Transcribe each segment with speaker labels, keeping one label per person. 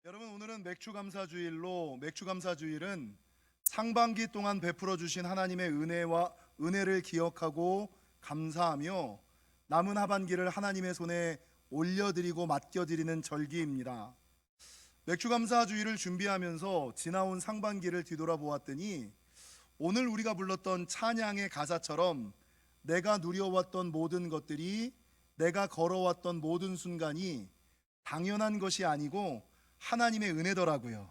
Speaker 1: 여러분, 오늘은 맥주감사주일로, 맥주감사주일은 상반기 동안 베풀어 주신 하나님의 은혜를 기억하고 감사하며 남은 하반기를 하나님의 손에 올려드리고 맡겨드리는 절기입니다. 맥주감사주일을 준비하면서 지나온 상반기를 뒤돌아보았더니 오늘 우리가 불렀던 찬양의 가사처럼 내가 누려왔던 모든 것들이, 내가 걸어왔던 모든 순간이 당연한 것이 아니고 하나님의 은혜더라고요.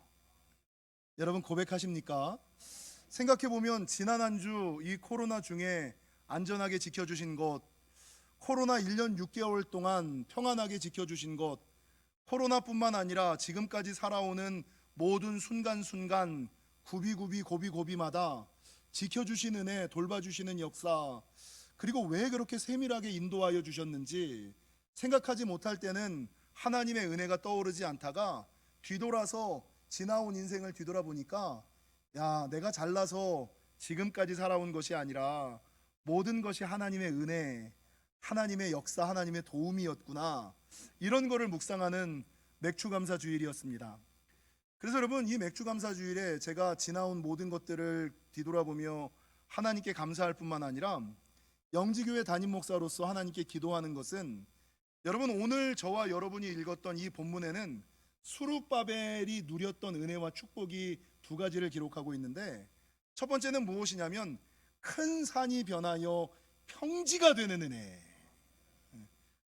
Speaker 1: 여러분, 고백하십니까? 생각해보면 지난 한 주 이 코로나 중에 안전하게 지켜주신 것, 코로나 1년 6개월 동안 평안하게 지켜주신 것, 코로나뿐만 아니라 지금까지 살아오는 모든 순간순간 구비구비 고비고비마다 지켜주신 은혜, 돌봐주시는 역사, 그리고 왜 그렇게 세밀하게 인도하여 주셨는지 생각하지 못할 때는 하나님의 은혜가 떠오르지 않다가 뒤돌아서 지나온 인생을 뒤돌아보니까, 야, 내가 잘나서 지금까지 살아온 것이 아니라 모든 것이 하나님의 은혜, 하나님의 역사, 하나님의 도움이었구나, 이런 거를 묵상하는 맥주감사주일이었습니다. 그래서 여러분, 이 맥주감사주일에 제가 지나온 모든 것들을 뒤돌아보며 하나님께 감사할 뿐만 아니라 영지교회 담임 목사로서 하나님께 기도하는 것은, 여러분, 오늘 저와 여러분이 읽었던 이 본문에는 수룹바벨이 누렸던 은혜와 축복이 두 가지를 기록하고 있는데, 첫 번째는 무엇이냐면 큰 산이 변하여 평지가 되는 은혜.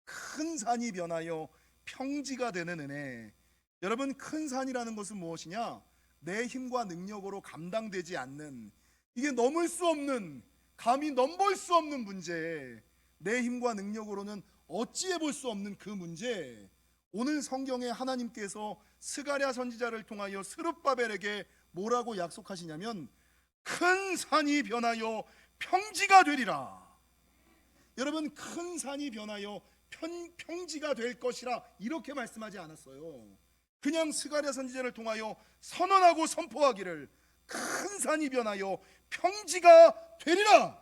Speaker 1: 큰 산이 변하여 평지가 되는 은혜. 여러분, 큰 산이라는 것은 무엇이냐? 내 힘과 능력으로 감당되지 않는, 이게 넘을 수 없는, 감히 넘볼 수 없는 문제, 내 힘과 능력으로는 어찌해 볼 수 없는 그 문제, 오늘 성경에 하나님께서 스가랴 선지자를 통하여 스룹바벨에게 뭐라고 약속하시냐면 큰 산이 변하여 평지가 되리라. 여러분, 큰 산이 변하여 평지가 될 것이라 이렇게 말씀하지 않았어요. 그냥 스가랴 선지자를 통하여 선언하고 선포하기를, 큰 산이 변하여 평지가 되리라.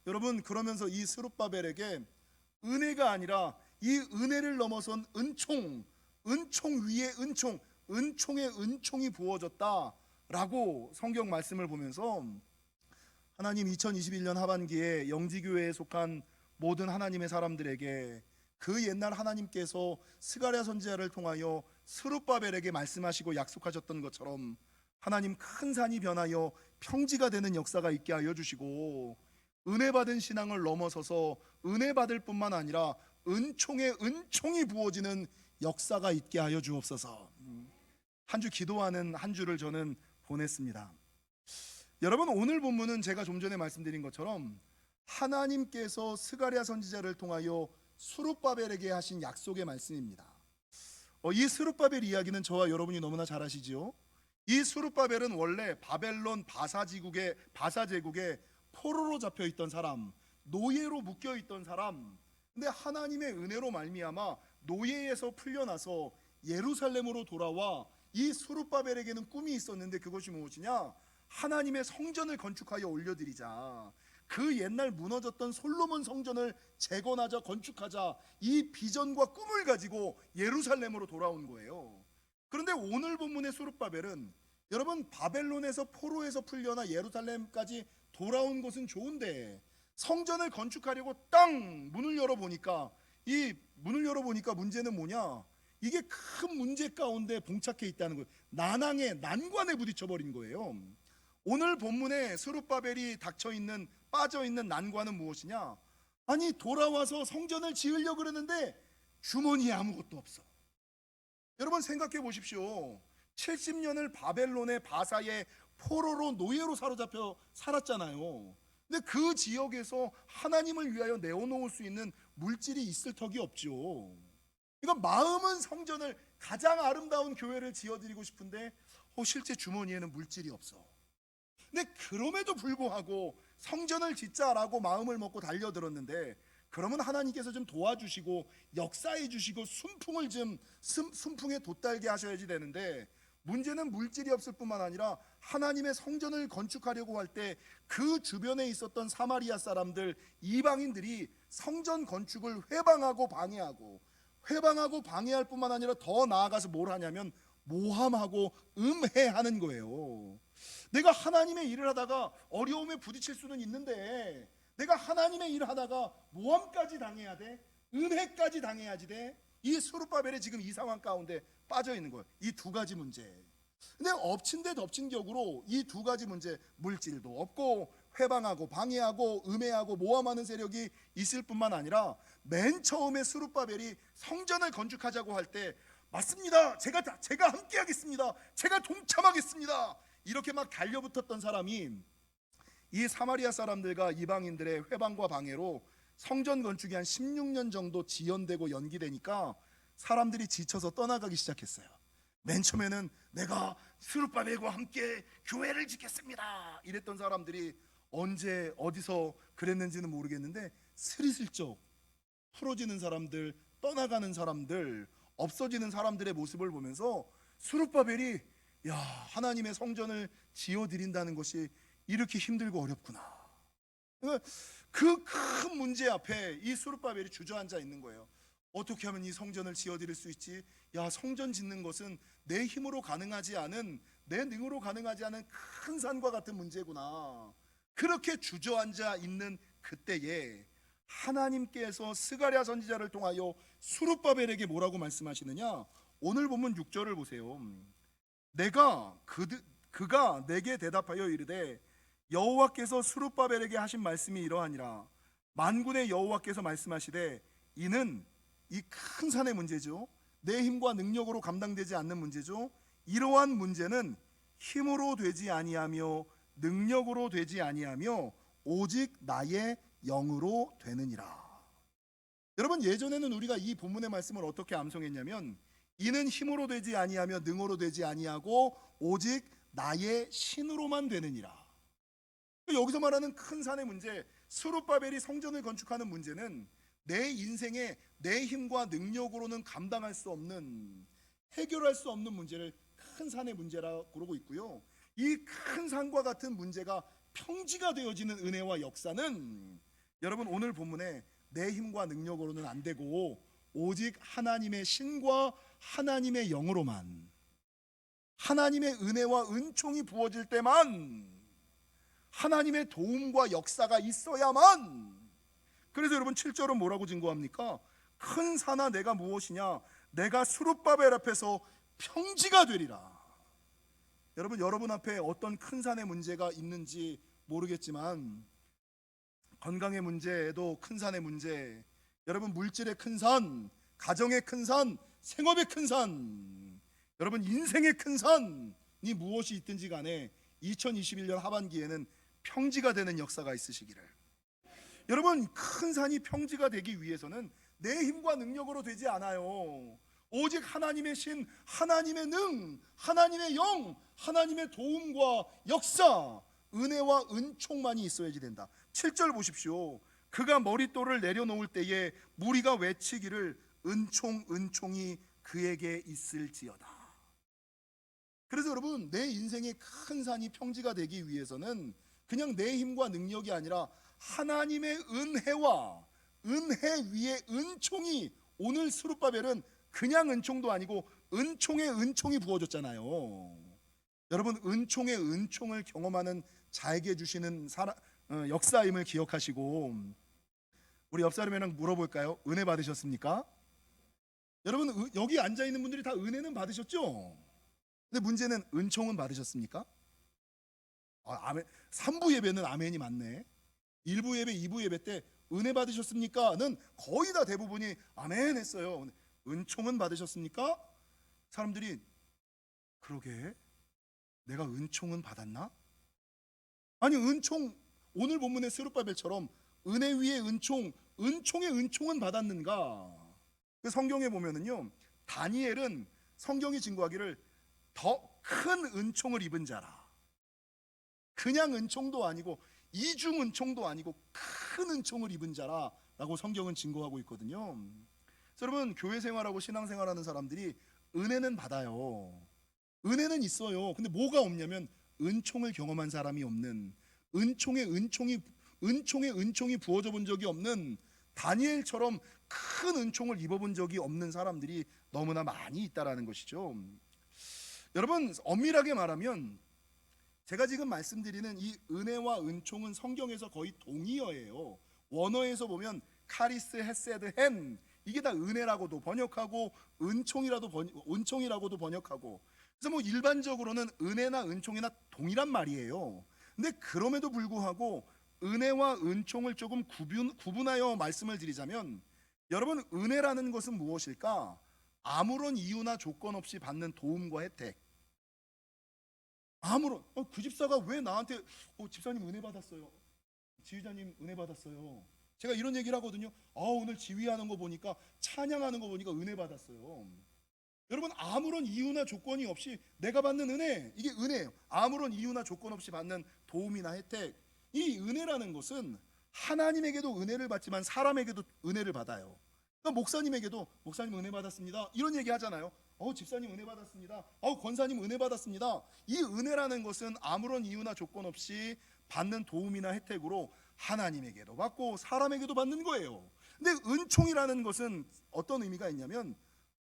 Speaker 1: 여러분, 그러면서 이 스룹바벨에게 은혜가 아니라 이 은혜를 넘어선 은총, 은총 위에 은총, 은총의 은총이 부어졌다라고 성경 말씀을 보면서, 하나님 2021년 하반기에 영지교회에 속한 모든 하나님의 사람들에게 그 옛날 하나님께서 스가랴 선지자를 통하여 스룹바벨에게 말씀하시고 약속하셨던 것처럼 하나님, 큰 산이 변하여 평지가 되는 역사가 있게 하여 주시고, 은혜 받은 신앙을 넘어서서 은혜 받을 뿐만 아니라 은총의 은총이 부어지는 역사가 있게 하여 주옵소서. 한 주 기도하는 한 주를 저는 보냈습니다. 여러분, 오늘 본문은 제가 좀 전에 말씀드린 것처럼 하나님께서 스가랴 선지자를 통하여 스룹바벨에게 하신 약속의 말씀입니다. 이 스룹바벨 이야기는 저와 여러분이 너무나 잘 아시지요. 이 스룹바벨은 원래 바벨론 바사제국의 포로로 잡혀 있던 사람, 노예로 묶여 있던 사람. 근데 하나님의 은혜로 말미암아 노예에서 풀려나서 예루살렘으로 돌아와 이 스룹바벨에게는 꿈이 있었는데, 그것이 무엇이냐? 하나님의 성전을 건축하여 올려드리자, 그 옛날 무너졌던 솔로몬 성전을 재건하자, 건축하자, 이 비전과 꿈을 가지고 예루살렘으로 돌아온 거예요. 그런데 오늘 본문의 스룹바벨은, 여러분, 바벨론에서 포로에서 풀려나 예루살렘까지 돌아온 것은 좋은데 성전을 건축하려고 딱 문을 열어보니까, 이 문을 열어보니까 문제는 뭐냐? 이게 큰 문제 가운데 봉착해 있다는 거예요. 난관에 부딪혀버린 거예요. 오늘 본문에 스룹바벨이 빠져있는 난관은 무엇이냐? 아니, 돌아와서 성전을 지으려고 그러는데 주머니에 아무것도 없어. 여러분, 생각해 보십시오. 70년을 바벨론의 바사의 포로로, 노예로 사로잡혀 살았잖아요. 근데 그 지역에서 하나님을 위하여 내어놓을 수 있는 물질이 있을 턱이 없죠. 그러니까 마음은 성전을, 가장 아름다운 교회를 지어드리고 싶은데 실제 주머니에는 물질이 없어. 근데 그럼에도 불구하고 성전을 짓자라고 마음을 먹고 달려들었는데, 그러면 하나님께서 좀 도와주시고 역사해 주시고 순풍에 돛달게 하셔야지 되는데, 문제는 물질이 없을 뿐만 아니라 하나님의 성전을 건축하려고 할 때 그 주변에 있었던 사마리아 사람들, 이방인들이 성전 건축을 회방하고 방해하고, 회방하고 방해할 뿐만 아니라 더 나아가서 뭘 하냐면 모함하고 음해하는 거예요. 내가 하나님의 일을 하다가 어려움에 부딪힐 수는 있는데 내가 하나님의 일을 하다가 모함까지 당해야 돼? 음해까지 당해야지 돼? 이 스룹바벨이 지금 이 상황 가운데 빠져 있는 거예요. 이 두 가지 문제. 근데 엎친 데 덮친 격으로 이 두 가지 문제, 물질도 없고 회방하고 방해하고 음해하고 모함하는 세력이 있을 뿐만 아니라 맨 처음에 스룹바벨이 성전을 건축하자고 할 때 맞습니다. 제가 함께 하겠습니다. 제가 동참하겠습니다. 이렇게 막 달려붙었던 사람이 이 사마리아 사람들과 이방인들의 회방과 방해로 성전 건축이 한 16년 정도 지연되고 연기되니까 사람들이 지쳐서 떠나가기 시작했어요. 맨 처음에는 내가 스룹바벨과 함께 교회를 짓겠습니다 이랬던 사람들이 언제 어디서 그랬는지는 모르겠는데 스리슬쩍 풀어지는 사람들, 떠나가는 사람들, 없어지는 사람들의 모습을 보면서 스룹바벨이 야, 하나님의 성전을 지어드린다는 것이 이렇게 힘들고 어렵구나. 그 큰 문제 앞에 이 스룹바벨이 주저앉아 있는 거예요. 어떻게 하면 이 성전을 지어드릴 수 있지? 야, 성전 짓는 것은 내 힘으로 가능하지 않은, 내 능으로 가능하지 않은 큰 산과 같은 문제구나. 그렇게 주저앉아 있는 그때에 하나님께서 스가랴 선지자를 통하여 스룹바벨에게 뭐라고 말씀하시느냐? 오늘 본문 6절을 보세요. 그가 내게 대답하여 이르되 여호와께서 스룹바벨에게 하신 말씀이 이러하니라. 만군의 여호와께서 말씀하시되 이는 이 큰 산의 문제죠. 내 힘과 능력으로 감당되지 않는 문제죠. 이러한 문제는 힘으로 되지 아니하며 능력으로 되지 아니하며 오직 나의 영으로 되느니라. 여러분, 예전에는 우리가 이 본문의 말씀을 어떻게 암송했냐면 이는 힘으로 되지 아니하며 능으로 되지 아니하고 오직 나의 신으로만 되느니라. 여기서 말하는 큰 산의 문제, 스룹바벨이 성전을 건축하는 문제는 내 인생에 내 힘과 능력으로는 감당할 수 없는, 해결할 수 없는 문제를 큰 산의 문제라고 그러고 있고요. 이 큰 산과 같은 문제가 평지가 되어지는 은혜와 역사는 여러분 오늘 본문에 내 힘과 능력으로는 안 되고 오직 하나님의 신과 하나님의 영으로만, 하나님의 은혜와 은총이 부어질 때만, 하나님의 도움과 역사가 있어야만. 그래서 여러분 7절은 뭐라고 증거합니까? 큰 산아 내가 무엇이냐? 내가 스룹바벨 앞에서 평지가 되리라. 여러분 앞에 어떤 큰 산의 문제가 있는지 모르겠지만 건강의 문제에도 큰 산의 문제, 여러분 물질의 큰 산, 가정의 큰 산, 생업의 큰 산, 여러분 인생의 큰 산이 무엇이 있든지 간에 2021년 하반기에는 평지가 되는 역사가 있으시기를. 여러분 큰 산이 평지가 되기 위해서는 내 힘과 능력으로 되지 않아요. 오직 하나님의 신, 하나님의 능, 하나님의 영, 하나님의 도움과 역사, 은혜와 은총만이 있어야지 된다. 7절 보십시오. 그가 머릿돌을 내려놓을 때에 무리가 외치기를 은총 은총이 그에게 있을지어다. 그래서 여러분 내 인생의 큰 산이 평지가 되기 위해서는 그냥 내 힘과 능력이 아니라 하나님의 은혜와 은혜 위에 은총이, 오늘 스룹바벨은 그냥 은총도 아니고 은총의 은총이 부어졌잖아요. 여러분 은총의 은총을 경험하는 자에게 주시는 역사임을 기억하시고, 우리 옆 사람이랑 물어볼까요? 은혜 받으셨습니까? 여러분 여기 앉아있는 분들이 다 은혜는 받으셨죠? 근데 문제는 은총은 받으셨습니까? 아멘. 3부 예배는 아멘이 많네. 1부 예배, 2부 예배 때 은혜 받으셨습니까?는 거의 다 대부분이 아멘 했어요. 은총은 받으셨습니까? 사람들이 그러게 내가 은총은 받았나? 아니 은총, 오늘 본문의 스룹바벨처럼 은혜 위에 은총, 은총의 은총은 받았는가? 그 성경에 보면은요, 다니엘은 성경이 증거하기를 더 큰 은총을 입은 자라. 그냥 은총도 아니고 이중 은총도 아니고 큰 은총을 입은 자라라고 성경은 증거하고 있거든요. 그래서 여러분 교회 생활하고 신앙 생활하는 사람들이 은혜는 받아요. 은혜는 있어요. 근데 뭐가 없냐면 은총을 경험한 사람이 없는, 은총의 은총이 부어져 본 적이 없는, 다니엘처럼 큰 은총을 입어본 적이 없는 사람들이 너무나 많이 있다라는 것이죠. 여러분, 엄밀하게 말하면 제가 지금 말씀드리는 이 은혜와 은총은 성경에서 거의 동의어예요. 원어에서 보면 카리스, 헤세드, 헨, 이게 다 은혜라고도 번역하고 은총이라고도 번역하고, 그래서 뭐 일반적으로는 은혜나 은총이나 동일한 말이에요. 근데 그럼에도 불구하고 은혜와 은총을 조금 구분하여 말씀을 드리자면, 여러분, 은혜라는 것은 무엇일까? 아무런 이유나 조건 없이 받는 도움과 혜택. 아무런 그 집사가 왜 나한테 집사님 은혜 받았어요, 지휘자님 은혜 받았어요, 제가 이런 얘기를 하거든요. 오늘 지휘하는 거 보니까, 찬양하는 거 보니까 은혜 받았어요. 여러분, 아무런 이유나 조건이 없이 내가 받는 은혜, 이게 은혜예요. 아무런 이유나 조건 없이 받는 도움이나 혜택. 이 은혜라는 것은 하나님에게도 은혜를 받지만 사람에게도 은혜를 받아요. 그러니까 목사님에게도 목사님 은혜 받았습니다, 이런 얘기 하잖아요. 집사님 은혜 받았습니다, 권사님 은혜 받았습니다. 이 은혜라는 것은 아무런 이유나 조건 없이 받는 도움이나 혜택으로 하나님에게도 받고 사람에게도 받는 거예요. 근데 은총이라는 것은 어떤 의미가 있냐면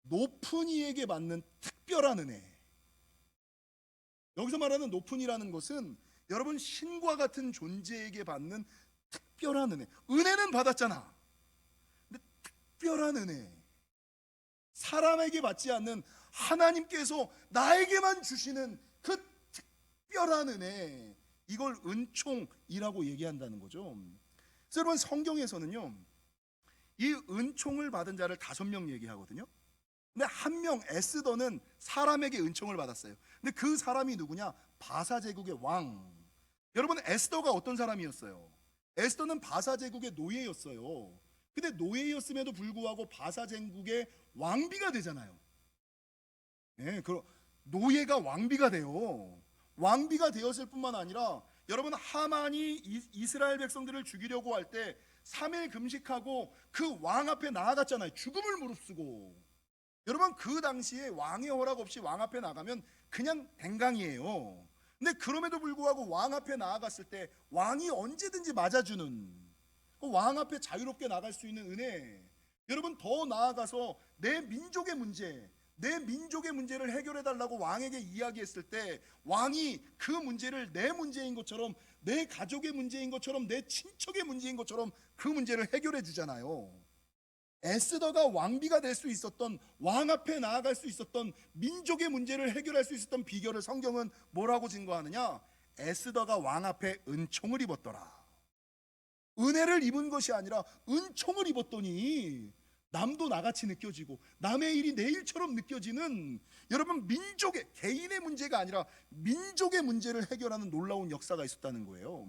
Speaker 1: 높은 이에게 받는 특별한 은혜. 여기서 말하는 높은 이라는 것은 여러분, 신과 같은 존재에게 받는 특별한 은혜. 은혜는 받았잖아. 근데 특별한 은혜, 사람에게 받지 않는 하나님께서 나에게만 주시는 그 특별한 은혜, 이걸 은총이라고 얘기한다는 거죠. 그래서 여러분, 성경에서는요, 이 은총을 받은 자를 5명 얘기하거든요. 근데 한 명, 에스더는 사람에게 은총을 받았어요. 근데 그 사람이 누구냐? 바사 제국의 왕. 여러분, 에스더가 어떤 사람이었어요? 에스더는 바사 제국의 노예였어요. 근데 노예였음에도 불구하고 바사 제국의 왕비가 되잖아요. 그 노예가 왕비가 돼요. 왕비가 되었을 뿐만 아니라, 여러분, 하만이 이스라엘 백성들을 죽이려고 할 때 3일 금식하고 그 왕 앞에 나아갔잖아요. 죽음을 무릅쓰고. 여러분, 그 당시에 왕의 허락 없이 왕 앞에 나가면 그냥 댕강이에요. 근데 그럼에도 불구하고 왕 앞에 나아갔을 때 왕이 언제든지 맞아주는, 그 왕 앞에 자유롭게 나갈 수 있는 은혜. 여러분, 더 나아가서 내 민족의 문제를 해결해 달라고 왕에게 이야기했을 때 왕이 그 문제를 내 문제인 것처럼, 내 가족의 문제인 것처럼, 내 친척의 문제인 것처럼 그 문제를 해결해 주잖아요. 에스더가 왕비가 될 수 있었던, 왕 앞에 나아갈 수 있었던, 민족의 문제를 해결할 수 있었던 비결을 성경은 뭐라고 증거하느냐? 에스더가 왕 앞에 은총을 입었더라. 은혜를 입은 것이 아니라 은총을 입었더니 남도 나같이 느껴지고 남의 일이 내 일처럼 느껴지는, 여러분, 민족의, 개인의 문제가 아니라 민족의 문제를 해결하는 놀라운 역사가 있었다는 거예요.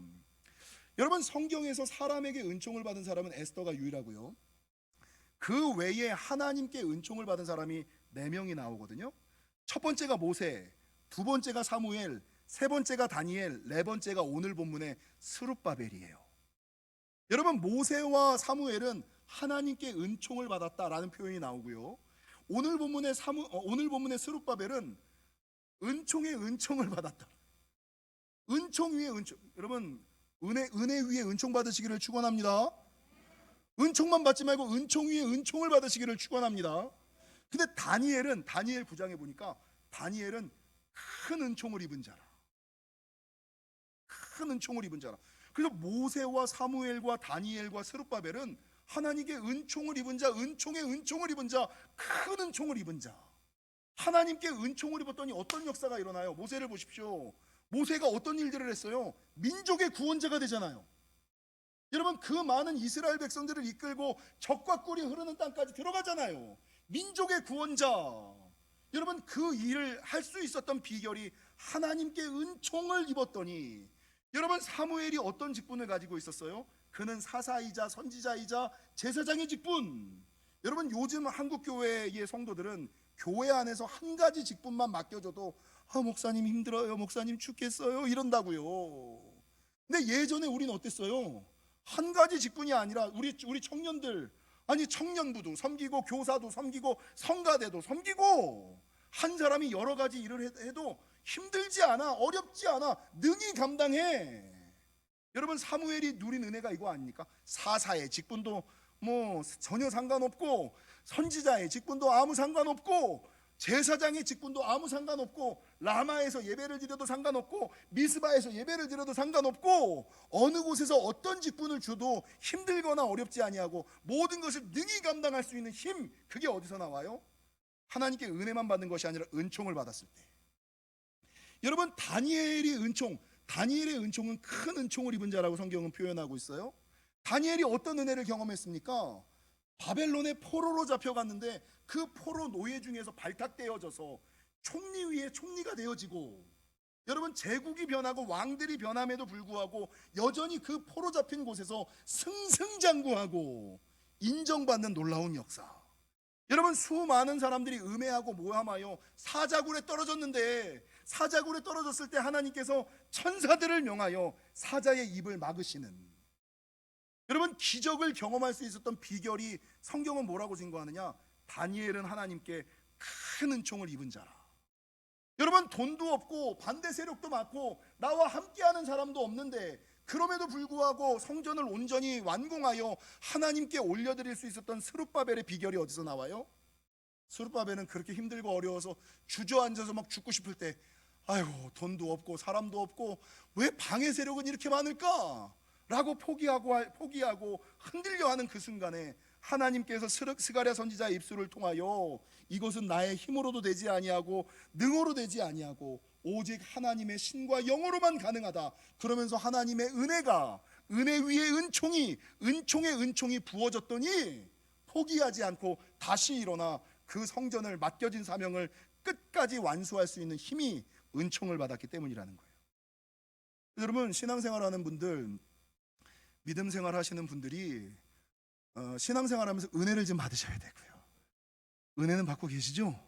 Speaker 1: 여러분, 성경에서 사람에게 은총을 받은 사람은 에스더가 유일하고요, 그 외에 하나님께 은총을 받은 사람이 4명이 나오거든요. 첫 번째가 모세, 두 번째가 사무엘, 세 번째가 다니엘, 네 번째가 오늘 본문의 스룹바벨이에요. 여러분, 모세와 사무엘은 하나님께 은총을 받았다라는 표현이 나오고요, 오늘 본문의 스룹바벨은 은총의 은총을 받았다. 은총 위에 은총. 여러분, 은혜 위에 은총 받으시기를 축원합니다. 은총만 받지 말고 은총 위에 은총을 받으시기를 축원합니다. 근데 다니엘 9장에 보니까 다니엘은 큰 은총을 입은 자라. 큰 은총을 입은 자라. 그래서 모세와 사무엘과 다니엘과 스룹바벨은 하나님께 은총을 입은 자, 은총의 은총을 입은 자, 큰 은총을 입은 자. 하나님께 은총을 입었더니 어떤 역사가 일어나요? 모세를 보십시오. 모세가 어떤 일들을 했어요? 민족의 구원자가 되잖아요. 여러분, 그 많은 이스라엘 백성들을 이끌고 적과 꿀이 흐르는 땅까지 들어가잖아요. 민족의 구원자. 여러분, 그 일을 할 수 있었던 비결이 하나님께 은총을 입었더니, 여러분, 사무엘이 어떤 직분을 가지고 있었어요? 그는 사사이자 선지자이자 제사장의 직분. 여러분, 요즘 한국교회의 성도들은 교회 안에서 한 가지 직분만 맡겨줘도 목사님 힘들어요, 목사님 죽겠어요, 이런다고요. 근데 예전에 우리는 어땠어요? 한 가지 직분이 아니라 우리 청년들, 아니 청년부도 섬기고 교사도 섬기고 성가대도 섬기고, 한 사람이 여러 가지 일을 해도 힘들지 않아, 어렵지 않아, 능히 감당해. 여러분, 사무엘이 누린 은혜가 이거 아닙니까? 사사의 직분도 뭐 전혀 상관없고, 선지자의 직분도 아무 상관없고, 제사장의 직분도 아무 상관없고, 라마에서 예배를 드려도 상관없고, 미스바에서 예배를 드려도 상관없고, 어느 곳에서 어떤 직분을 줘도 힘들거나 어렵지 아니하고 모든 것을 능히 감당할 수 있는 힘, 그게 어디서 나와요? 하나님께 은혜만 받는 것이 아니라 은총을 받았을 때. 여러분, 다니엘의 은총은 큰 은총을 입은 자라고 성경은 표현하고 있어요. 다니엘이 어떤 은혜를 경험했습니까? 바벨론의 포로로 잡혀갔는데 그 포로 노예 중에서 발탁되어져서 총리 위에 총리가 되어지고, 여러분, 제국이 변하고 왕들이 변함에도 불구하고 여전히 그 포로 잡힌 곳에서 승승장구하고 인정받는 놀라운 역사. 여러분, 수많은 사람들이 음해하고 모함하여 사자굴에 떨어졌는데, 사자굴에 떨어졌을 때 하나님께서 천사들을 명하여 사자의 입을 막으시는, 여러분, 기적을 경험할 수 있었던 비결이 성경은 뭐라고 증거하느냐? 다니엘은 하나님께 큰 은총을 입은 자라. 여러분, 돈도 없고 반대 세력도 많고 나와 함께하는 사람도 없는데, 그럼에도 불구하고 성전을 온전히 완공하여 하나님께 올려드릴 수 있었던 스룹바벨의 비결이 어디서 나와요? 스룹바벨은 그렇게 힘들고 어려워서 주저앉아서 막 죽고 싶을 때, 아이고, 돈도 없고 사람도 없고 왜 방해 세력은 이렇게 많을까? 라고 포기하고 흔들려하는 그 순간에 하나님께서 스가랴 선지자의 입술을 통하여 이것은 나의 힘으로도 되지 아니하고 능으로 되지 아니하고 오직 하나님의 신과 영으로만 가능하다, 그러면서 하나님의 은혜 위에 은총의 은총이 부어졌더니 포기하지 않고 다시 일어나 그 성전을 맡겨진 사명을 끝까지 완수할 수 있는 힘이 은총을 받았기 때문이라는 거예요. 여러분, 신앙생활하는 분들, 믿음 생활 하시는 분들이 신앙생활하면서 은혜를 좀 받으셔야 되고요. 은혜는 받고 계시죠?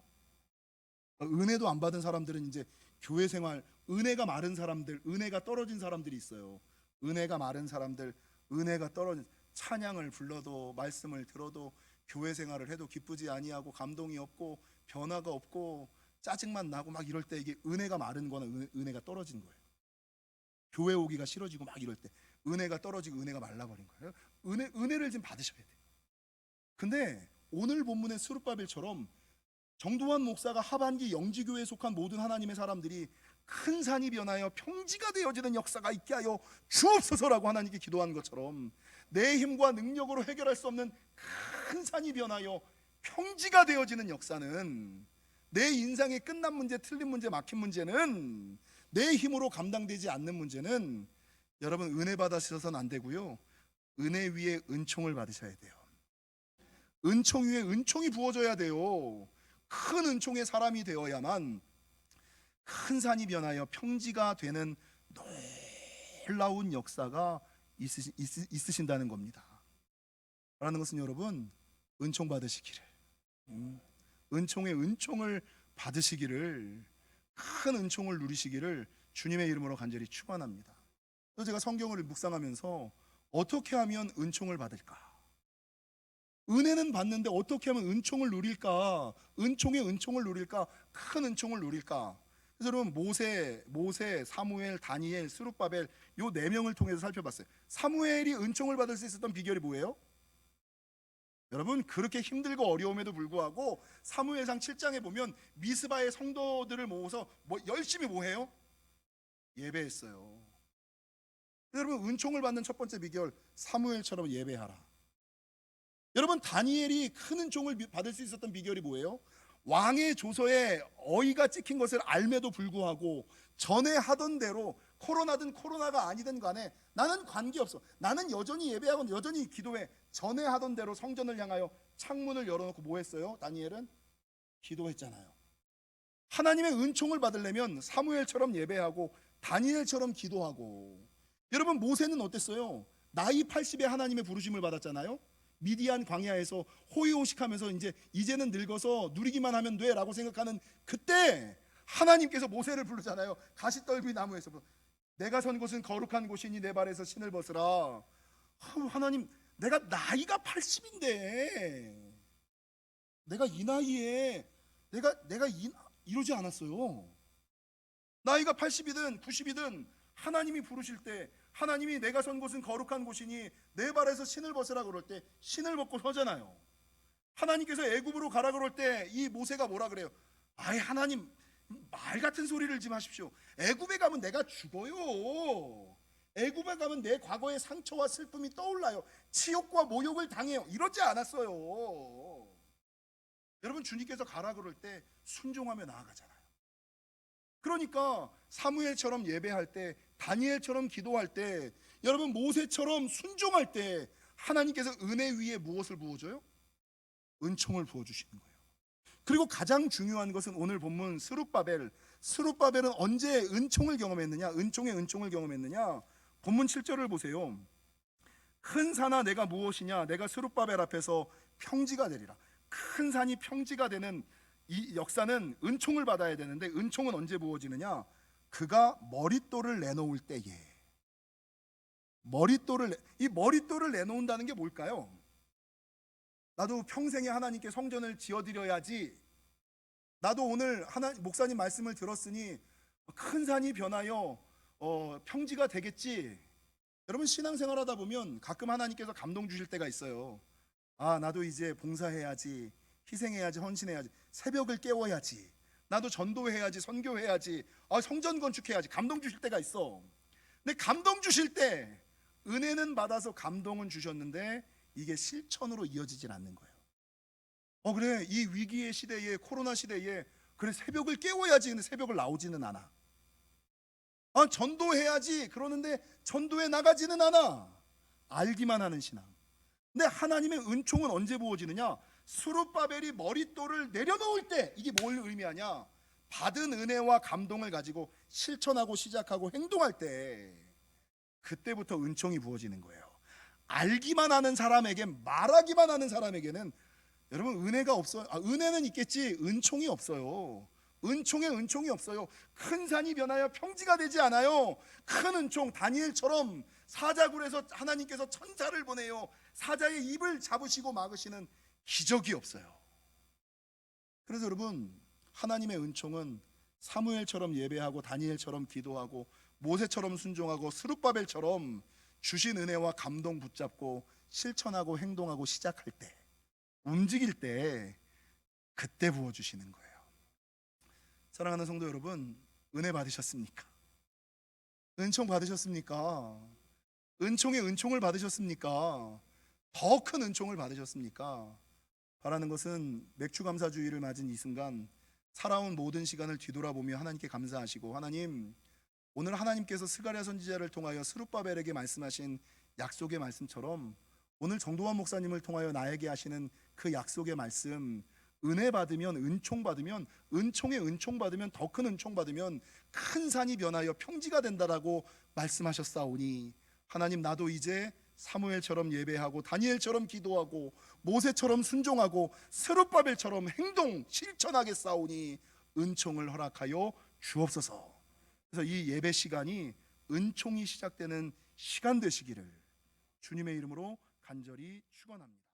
Speaker 1: 은혜도 안 받은 사람들은 이제 교회 생활, 은혜가 마른 사람들, 은혜가 떨어진 사람들이 있어요. 은혜가 마른 사람들, 은혜가 떨어진, 찬양을 불러도 말씀을 들어도 교회 생활을 해도 기쁘지 아니하고 감동이 없고 변화가 없고 짜증만 나고 막 이럴 때, 이게 은혜가 마른 거나 은혜가 떨어진 거예요. 교회 오기가 싫어지고 막 이럴 때 은혜가 떨어지고 은혜가 말라버린 거예요. 은혜를 좀 받으셔야 돼요. 근데 오늘 본문의 스룹바벨처럼 정도환 목사가 하반기 영지교회에 속한 모든 하나님의 사람들이 큰 산이 변하여 평지가 되어지는 역사가 있게 하여 주옵소서라고 하나님께 기도한 것처럼, 내 힘과 능력으로 해결할 수 없는 큰 산이 변하여 평지가 되어지는 역사는, 내 인생의 끝난 문제, 틀린 문제, 막힌 문제는, 내 힘으로 감당되지 않는 문제는 여러분, 은혜 받으셔서는 안 되고요, 은혜 위에 은총을 받으셔야 돼요. 은총 위에 은총이 부어져야 돼요. 큰 은총의 사람이 되어야만 큰 산이 변하여 평지가 되는 놀라운 역사가 있으신다는 겁니다. 라는 것은 여러분, 은총 받으시기를, 은총의 은총을 받으시기를, 큰 은총을 누리시기를 주님의 이름으로 간절히 축원합니다. 그래서 제가 성경을 묵상하면서 어떻게 하면 은총을 받을까? 은혜는 받는데 어떻게 하면 은총을 누릴까? 은총의 은총을 누릴까? 큰 은총을 누릴까? 그래서 여러분, 모세, 사무엘, 다니엘, 스룹바벨, 요 4명을 통해서 살펴봤어요. 사무엘이 은총을 받을 수 있었던 비결이 뭐예요? 여러분, 그렇게 힘들고 어려움에도 불구하고 사무엘상 7장에 보면 미스바의 성도들을 모아서 열심히 뭐해요? 예배했어요. 여러분, 은총을 받는 첫 번째 비결, 사무엘처럼 예배하라. 여러분, 다니엘이 큰 은총을 받을 수 있었던 비결이 뭐예요? 왕의 조서에 어이가 찍힌 것을 알매도 불구하고 전에 하던 대로, 코로나든 코로나가 아니든 간에 나는 관계없어, 나는 여전히 예배하고 여전히 기도해, 전에 하던 대로 성전을 향하여 창문을 열어놓고 뭐 했어요? 다니엘은 기도했잖아요. 하나님의 은총을 받으려면 사무엘처럼 예배하고 다니엘처럼 기도하고. 여러분, 모세는 어땠어요? 나이 80에 하나님의 부르심을 받았잖아요. 미디안 광야에서 호의호식하면서 이제는 늙어서 누리기만 하면 돼 라고 생각하는 그때 하나님께서 모세를 부르잖아요. 가시떨기 나무에서, 내가 선 곳은 거룩한 곳이니 내 발에서 신을 벗으라. 하나님, 내가 나이가 80인데 내가 이 나이에 내가 이러지 않았어요. 나이가 80이든 90이든 하나님이 부르실 때 하나님이 내가 선 곳은 거룩한 곳이니 내 발에서 신을 벗으라 그럴 때 신을 벗고 서잖아요. 하나님께서 애굽으로 가라 그럴 때 이 모세가 뭐라 그래요? 아이 하나님 말 같은 소리를 좀 하십시오. 애굽에 가면 내가 죽어요. 애굽에 가면 내 과거의 상처와 슬픔이 떠올라요. 치욕과 모욕을 당해요. 이러지 않았어요. 여러분 주님께서 가라 그럴 때 순종하며 나아가잖아요. 그러니까 사무엘처럼 예배할 때, 다니엘처럼 기도할 때, 여러분 모세처럼 순종할 때 하나님께서 은혜 위에 무엇을 부어줘요? 은총을 부어주시는 거예요. 그리고 가장 중요한 것은 오늘 본문 스룹바벨은 언제 은총을 경험했느냐? 은총을 경험했느냐? 본문 7절을 보세요. 큰 산아 내가 무엇이냐? 내가 스룹바벨 앞에서 평지가 되리라. 큰 산이 평지가 되는 이 역사는 은총을 받아야 되는데, 은총은 언제 부어지느냐? 그가 머릿돌을 내놓을 때에. 이 머릿돌을 내놓는다는 게 뭘까요? 나도 평생에 하나님께 성전을 지어드려야지, 나도 오늘 목사님 말씀을 들었으니 큰 산이 변하여 평지가 되겠지. 여러분 신앙생활 하다 보면 가끔 하나님께서 감동 주실 때가 있어요. 아 나도 이제 봉사해야지, 희생해야지, 헌신해야지, 새벽을 깨워야지, 나도 전도해야지, 선교해야지, 성전 건축해야지. 감동 주실 때가 있어. 근데 감동 주실 때 은혜는 받아서 감동은 주셨는데 이게 실천으로 이어지질 않는 거예요. 그래 이 위기의 시대에, 코로나 시대에 그래 새벽을 깨워야지. 근데 새벽을 나오지는 않아. 전도해야지 그러는데 전도에 나가지는 않아. 알기만 하는 신앙. 근데 하나님의 은총은 언제 부어지느냐? 스룹바벨이 머릿돌을 내려놓을 때. 이게 뭘 의미하냐? 받은 은혜와 감동을 가지고 실천하고 시작하고 행동할 때, 그때부터 은총이 부어지는 거예요. 알기만 하는 사람에게, 말하기만 하는 사람에게는 여러분 은혜가 없어요. 은혜는 있겠지 은총이 없어요. 은총이 없어요. 큰 산이 변하여 평지가 되지 않아요. 큰 은총, 다니엘처럼 사자굴에서 하나님께서 천사를 보내요. 사자의 입을 잡으시고 막으시는 기적이 없어요. 그래서 여러분 하나님의 은총은 사무엘처럼 예배하고, 다니엘처럼 기도하고, 모세처럼 순종하고, 스룹바벨처럼 주신 은혜와 감동 붙잡고 실천하고 행동하고 시작할 때, 움직일 때, 그때 부어주시는 거예요. 사랑하는 성도 여러분, 은혜 받으셨습니까? 은총 받으셨습니까? 은총에 은총을 받으셨습니까? 더 큰 은총을 받으셨습니까? 바라는 것은 맥주감사주의를 맞은 이 순간 살아온 모든 시간을 뒤돌아보며 하나님께 감사하시고, 하나님 오늘 하나님께서 스가랴 선지자를 통하여 스룹바벨에게 말씀하신 약속의 말씀처럼 오늘 정도환 목사님을 통하여 나에게 하시는 그 약속의 말씀, 은혜 받으면, 은총 받으면, 은총에 은총 받으면, 더 큰 은총 받으면 큰 산이 변하여 평지가 된다라고 말씀하셨사오니, 하나님 나도 이제 사무엘처럼 예배하고, 다니엘처럼 기도하고, 모세처럼 순종하고, 스룹바벨처럼 행동 실천하겠사오니 은총을 허락하여 주옵소서. 그래서 이 예배 시간이 은총이 시작되는 시간 되시기를 주님의 이름으로 간절히 축원합니다.